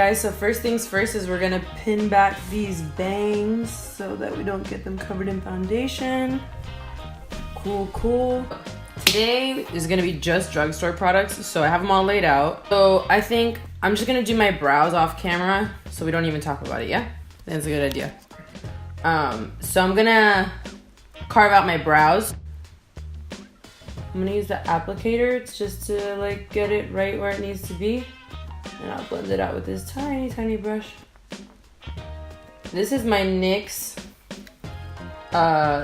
guys, so first things first is we're gonna pin back these bangs so that we don't get them covered in foundation. Cool. Today is gonna be just drugstore products, so I have them all laid out. So I think I'm just gonna do my brows off camera so we don't even talk about it, yeah? I think that's a good idea. So I'm gonna carve out my brows. I'm gonna use the applicator. It's just to like get it right where it needs to be. And I'll blend it out with this tiny brush. This is my NYX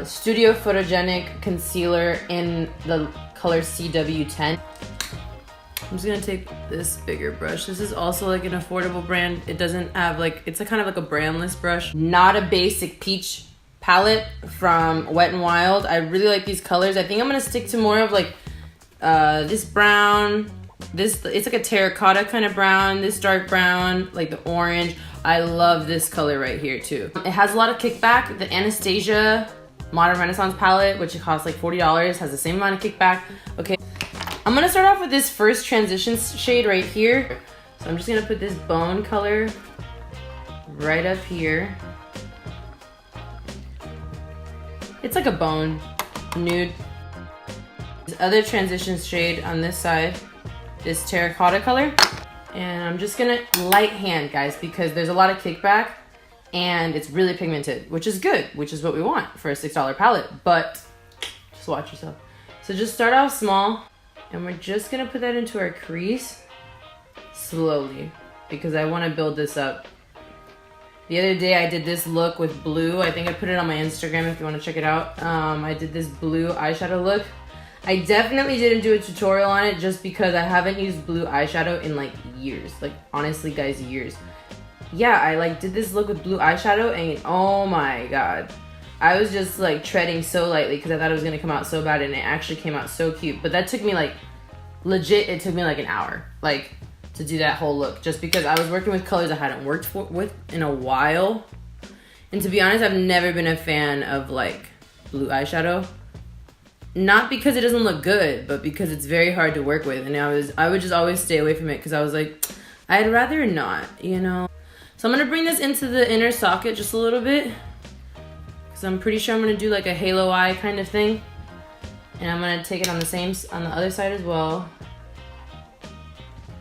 Studio Photogenic Concealer in the color CW10. I'm just gonna take this bigger brush. This is also like an affordable brand. It doesn't have like, it's a kind of like a brandless brush. Not a basic peach palette from Wet n Wild. I really like these colors. I think I'm gonna stick to more of like this brown, it's like a terracotta kind of brown, this dark brown, like the orange. I love this color right here too. It has a lot of kickback. The Anastasia Modern Renaissance palette, which costs like $40, has the same amount of kickback. Okay, I'm gonna start off with this first transition shade right here. So I'm just gonna put this bone color right up here. It's like a bone nude. This other transition shade on this side, this terracotta color. And I'm just gonna light hand, guys, because there's a lot of kickback and it's really pigmented, which is good, which is what we want for a $6 palette, but just watch yourself. So just start off small and we're just gonna put that into our crease slowly because I wanna build this up. The other day I did this look with blue. I think I put it on my Instagram if you wanna check it out. I did this blue eyeshadow look. I definitely didn't do a tutorial on it just because I haven't used blue eyeshadow in like years. Like honestly guys, years. Yeah, I like did this look with blue eyeshadow and oh my god. I was just like treading so lightly because I thought it was gonna come out so bad and it actually came out so cute. But that took me like, legit, it took me like an hour. Like to do that whole look just because I was working with colors I hadn't worked with in a while. And to be honest, I've never been a fan of like blue eyeshadow. Not because it doesn't look good, but because it's very hard to work with. And I would just always stay away from it because I was like, I'd rather not, you know? So I'm gonna bring this into the inner socket just a little bit because I'm pretty sure I'm gonna do like a halo eye kind of thing. And I'm gonna take it on the other side as well.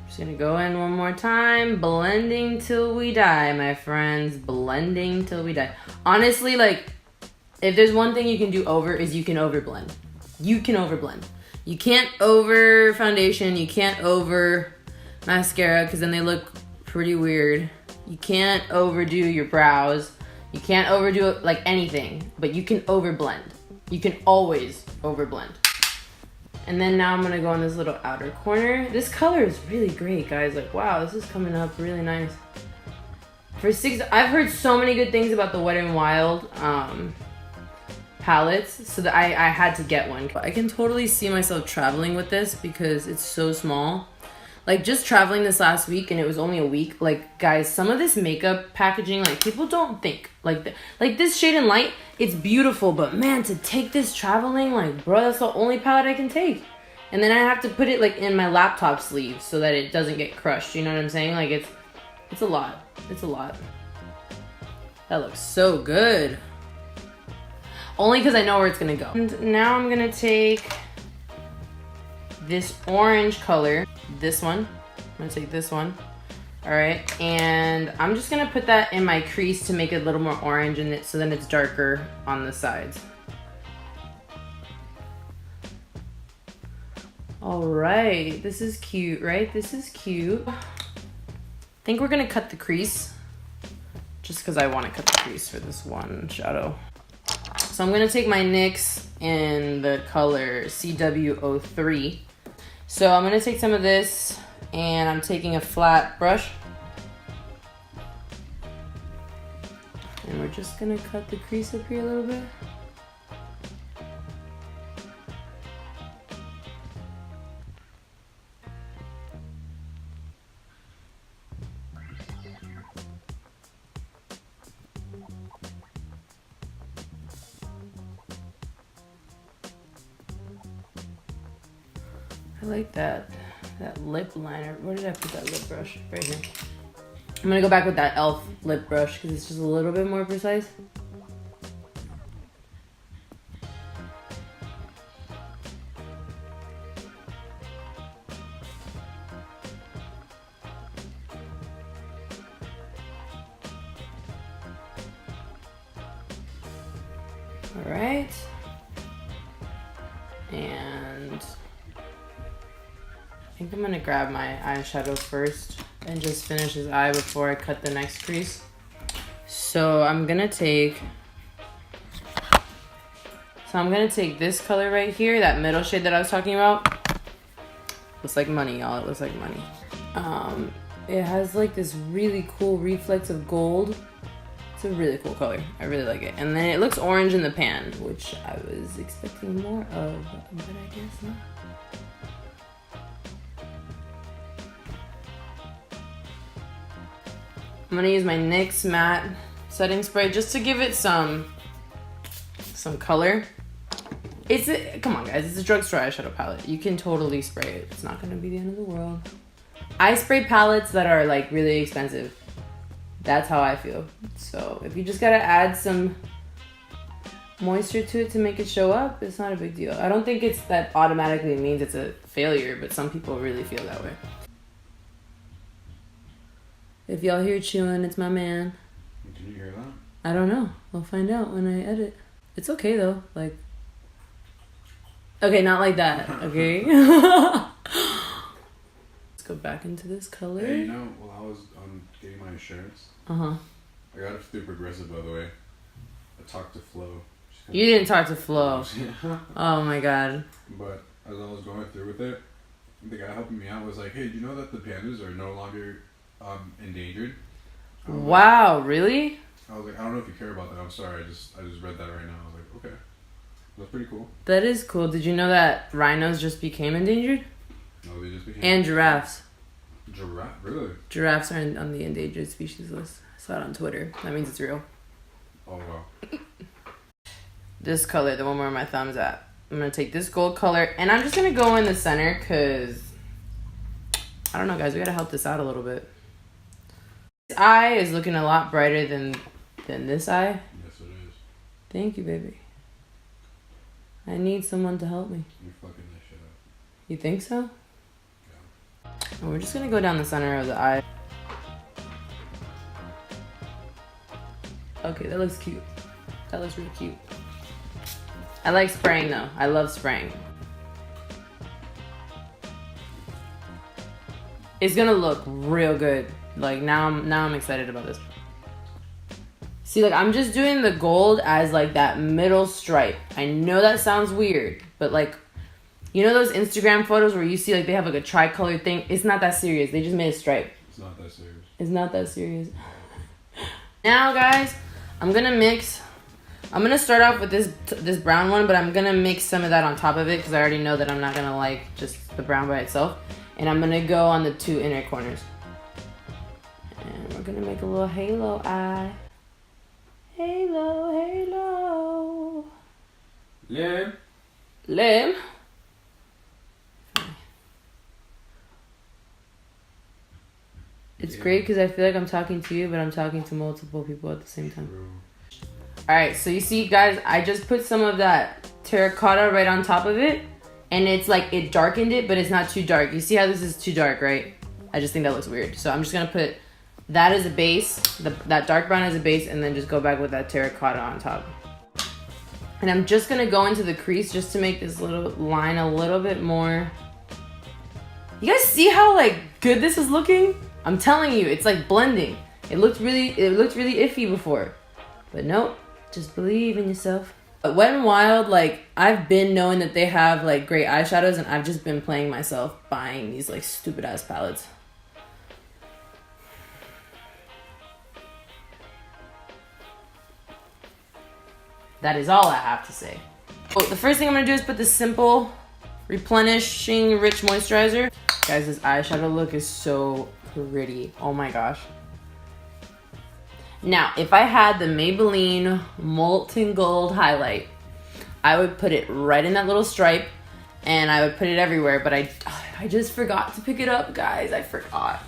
Just gonna go in one more time, blending till we die, my friends, blending till we die. Honestly, like, if there's one thing you can do over is you can overblend. You can overblend. You can't over foundation, you can't over mascara because then they look pretty weird. You can't overdo your brows. You can't overdo it like anything, but you can overblend. You can always overblend. And then now I'm gonna go on this little outer corner. This color is really great, guys. Like, wow, this is coming up really nice. I've heard so many good things about the Wet n Wild palettes, so that I had to get one. I can totally see myself traveling with this because it's so small. Like just traveling this last week and it was only a week. Like guys, some of this makeup packaging, like people don't think like this shade in light, it's beautiful, but man, to take this traveling, like bro, that's the only palette I can take. And then I have to put it like in my laptop sleeve so that it doesn't get crushed. You know what I'm saying? Like it's a lot. It's a lot. That looks so good. Only because I know where it's gonna go. And now I'm gonna take this orange color, this one. I'm gonna take this one. All right, and I'm just gonna put that in my crease to make it a little more orange in it so then it's darker on the sides. All right, this is cute, right? This is cute. I think we're gonna cut the crease just because I wanna cut the crease for this one shadow. So I'm gonna take my NYX in the color CW03. So I'm gonna take some of this and I'm taking a flat brush. And we're just gonna cut the crease up here a little bit. I like that lip liner. Where did I put that lip brush? Right here. I'm gonna go back with that e.l.f. lip brush because it's just a little bit more precise. All right. And I think I'm gonna grab my eyeshadow first and just finish his eye before I cut the next crease. So I'm gonna take this color right here, that middle shade that I was talking about. Looks like money, y'all. It looks like money. It has like this really cool reflex of gold. It's a really cool color. I really like it. And then it looks orange in the pan, which I was expecting more of, but I guess not. I'm gonna use my NYX matte setting spray just to give it some color. Come on guys, it's a drugstore eyeshadow palette. You can totally spray it. It's not gonna be the end of the world. I spray palettes that are like really expensive. That's how I feel. So if you just gotta add some moisture to it to make it show up, it's not a big deal. I don't think it's that automatically means it's a failure, but some people really feel that way. If y'all hear chewing, it's my man. Can you hear that? I don't know. I'll find out when I edit. It's okay though. Like, okay, not like that. Okay. Let's go back into this color. Hey, you know, while I was getting my insurance, I got it through Progressive, by the way. I talked to Flo. You didn't talk to Flo. Oh my god. But as I was going through with it, the guy helping me out was like, "Hey, do you know that the pandas are no longer endangered?" Wow, really? I was like, "I don't know if you care about that. I'm sorry. I just read that right now." I was like, "Okay, that's pretty cool." That is cool. Did you know that rhinos just became endangered? No, they just became. And giraffes. Giraffe, really? Giraffes are on the endangered species list. I saw it on Twitter. That means it's real. Oh wow. This color, the one where my thumb's at. I'm gonna take this gold color and I'm just gonna go in the center because I don't know, guys. We gotta help this out a little bit. This eye is looking a lot brighter than this eye. Yes, it is. Thank you, baby. I need someone to help me. You're fucking this shit up. You think so? Yeah. And we're just gonna go down the center of the eye. Okay, that looks cute. That looks really cute. I like spraying though. I love spraying. It's gonna look real good. Like now I'm excited about this. See, like I'm just doing the gold as like that middle stripe. I know that sounds weird, but like, you know those Instagram photos where you see like they have like a tricolor thing? It's not that serious. They just made a stripe. It's not that serious. It's not that serious. Now, guys, I'm gonna mix. I'm gonna start off with this brown one, but I'm gonna mix some of that on top of it because I already know that I'm not gonna like just the brown by itself. And I'm gonna go on the two inner corners. And we're gonna make a little halo eye. Halo, halo. Limb. It's great because I feel like I'm talking to you, but I'm talking to multiple people at the same time. Alright, so you see, guys, I just put some of that terracotta right on top of it. And it's like, it darkened it, but it's not too dark. You see how this is too dark, right? I just think that looks weird. So I'm just going to put that as a base, that dark brown as a base, and then just go back with that terracotta on top. And I'm just going to go into the crease just to make this little line a little bit more. You guys see how like good this is looking? I'm telling you, it's like blending. It looked really iffy before. But nope, just believe in yourself. But Wet n Wild, like, I've been knowing that they have like great eyeshadows, and I've just been playing myself buying these like stupid ass palettes. That is all I have to say. Oh, the first thing I'm gonna do is put this simple replenishing rich moisturizer. Guys, this eyeshadow look is so pretty. Oh my gosh. Now, if I had the Maybelline Molten Gold highlight, I would put it right in that little stripe, and I would put it everywhere, but I just forgot to pick it up, guys. I forgot.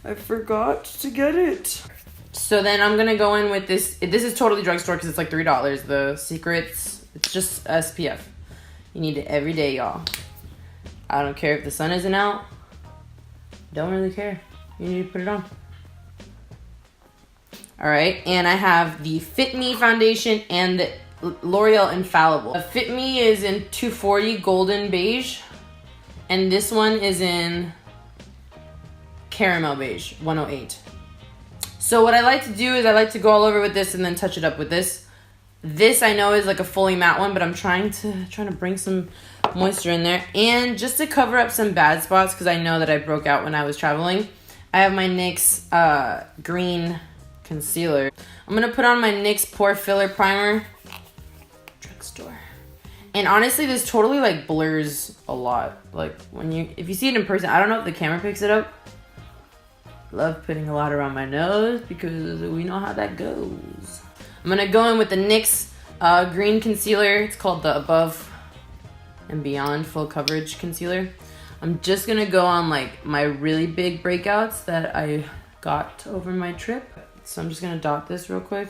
I forgot to get it. So then I'm gonna go in with this. This is totally drugstore because it's like $3. The Secrets, it's just SPF. You need it every day, y'all. I don't care if the sun isn't out. Don't really care. You need to put it on. All right, and I have the Fit Me foundation and the L'Oreal Infallible. The Fit Me is in 240 golden beige, and this one is in caramel beige 108. So what I like to do is I like to go all over with this and then touch it up with this. This I know is like a fully matte one, but I'm trying to bring some moisture in there, and just to cover up some bad spots because I know that I broke out when I was traveling. I have my NYX green concealer. I'm gonna put on my NYX Pore Filler Primer. Drugstore. And honestly, this totally like blurs a lot. Like if you see it in person, I don't know if the camera picks it up. Love putting a lot around my nose because we know how that goes. I'm gonna go in with the NYX green concealer. It's called the Above and Beyond Full Coverage Concealer. I'm just gonna go on like my really big breakouts that I got over my trip. So I'm just gonna dot this real quick.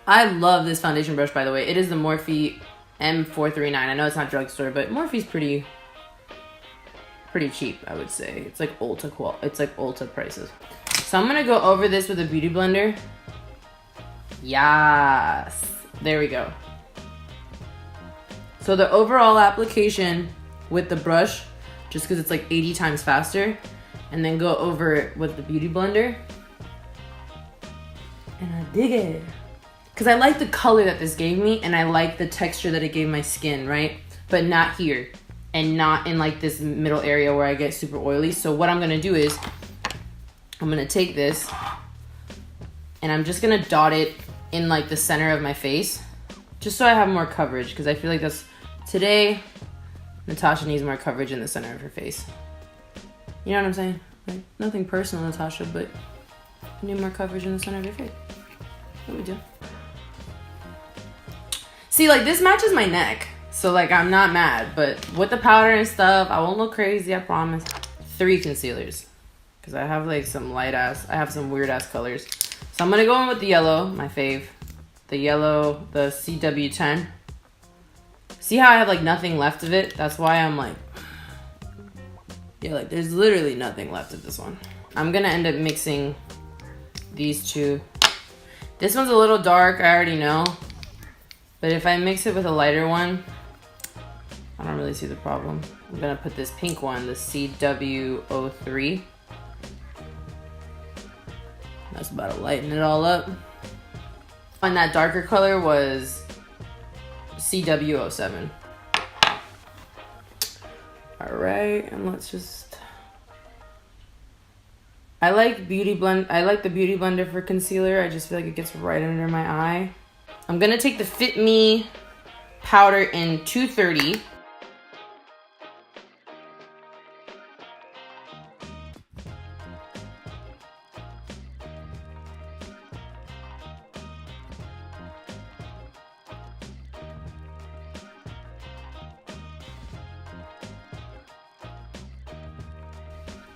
I love this foundation brush, by the way. It is the Morphe M439. I know it's not drugstore, but Morphe's pretty cheap, I would say. It's like Ulta prices. So I'm gonna go over this with a beauty blender. Yes, there we go. So the overall application with the brush, just because it's like 80 times faster, and then go over it with the beauty blender. And I dig it. Because I like the color that this gave me, and I like the texture that it gave my skin, right? But not here, and not in like this middle area where I get super oily. So what I'm gonna do is, I'm gonna take this, and I'm just gonna dot it in like the center of my face, just so I have more coverage, because I feel like today, Natasha needs more coverage in the center of her face. You know what I'm saying? Like, nothing personal, Natasha, but you need more coverage in the center of your face. What we do? See, like, this matches my neck, so like I'm not mad, but with the powder and stuff, I won't look crazy, I promise. 3 concealers, because I have like some I have some weird ass colors. So I'm gonna go in with the yellow, my fave. The yellow, the CW10. See how I have like nothing left of it? That's why I'm like, yeah, like there's literally nothing left of this one. I'm gonna end up mixing these two. This one's a little dark, I already know. But if I mix it with a lighter one, I don't really see the problem. I'm gonna put this pink one, the CW03. That's about to lighten it all up. And that darker color was CW07. All right, and let's just. I like the beauty blender for concealer. I just feel like it gets right under my eye. I'm gonna take the Fit Me powder in 230.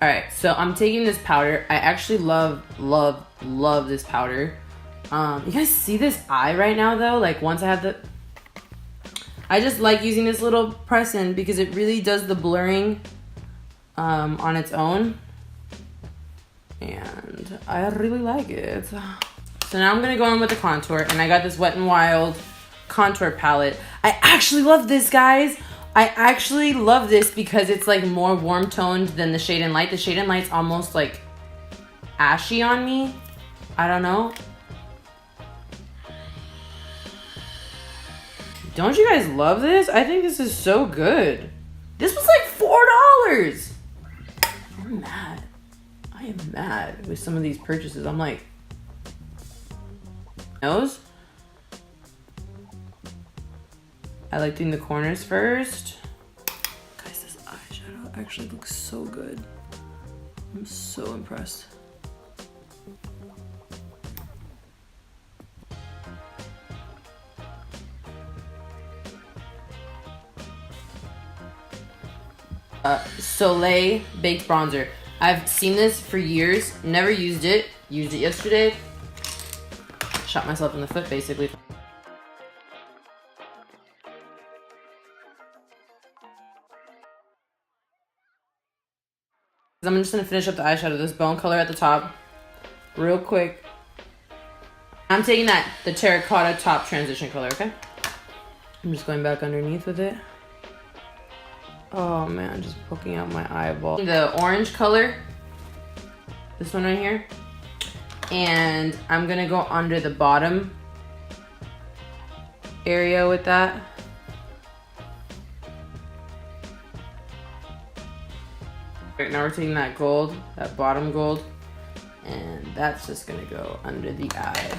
All right, so I'm taking this powder. I actually love this powder. You guys see this eye right now though? Like once I have I just like using this little press in because it really does the blurring on its own. And I really like it. So now I'm gonna go in with the contour, and I got this Wet n Wild contour palette. I actually love this, guys. I actually love this because it's like more warm toned than the Shade and Light. The Shade and Light's almost like ashy on me. I don't know. Don't you guys love this? I think this is so good. This was like $4. I'm mad. I am mad with some of these purchases. I'm like, nose. I like doing the corners first. Guys, this eyeshadow actually looks so good. I'm so impressed. Soleil Baked Bronzer. I've seen this for years, never used it. Used it yesterday. Shot myself in the foot, basically. I'm just gonna finish up the eyeshadow, this bone color at the top, real quick. I'm taking the terracotta top transition color, okay? I'm just going back underneath with it. Oh man, just poking out my eyeball. The orange color, this one right here. And I'm gonna go under the bottom area with that. Right, now we're taking that gold, that bottom gold, and that's just gonna go under the eye.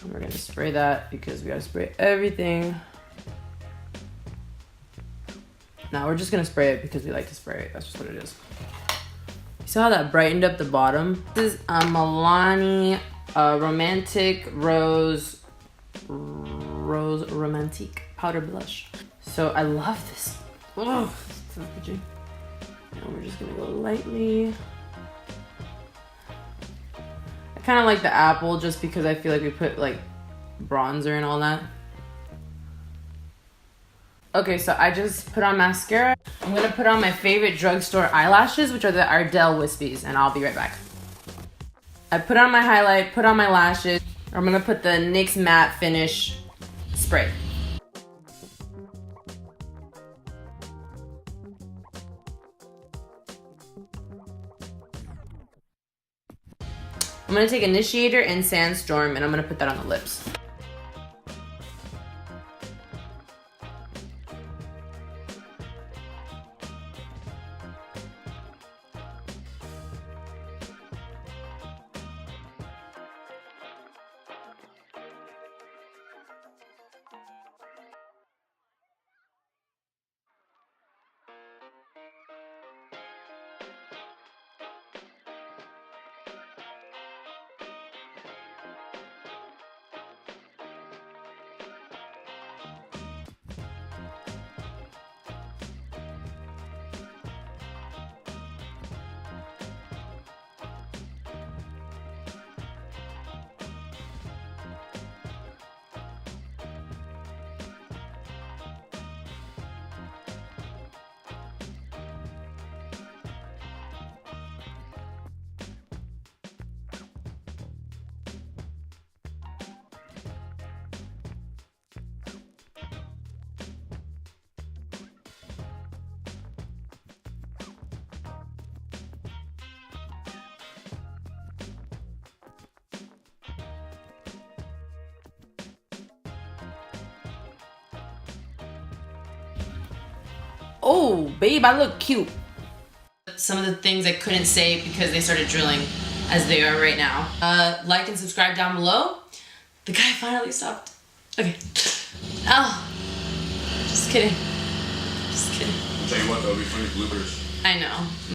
And we're gonna spray that because we gotta spray everything. Now we're just gonna spray it because we like to spray it. That's just what it is. You saw how that brightened up the bottom? This is a Milani Romantic Rose Romantique Powder Blush. So I love this. Oh, so pretty. And we're just gonna go lightly. I kind of like the apple just because I feel like we put like bronzer and all that. Okay, so I just put on mascara. I'm gonna put on my favorite drugstore eyelashes, which are the Ardell Wispies, and I'll be right back. I put on my highlight, put on my lashes. I'm gonna put the NYX Matte Finish spray. I'm gonna take Initiator and Sandstorm, and I'm gonna put that on the lips. Oh, babe, I look cute. Some of the things I couldn't say because they started drilling as they are right now. Like and subscribe down below. The guy finally stopped. Okay. Oh, just kidding. Just kidding. I'll tell you what, that'll be funny bloopers. I know.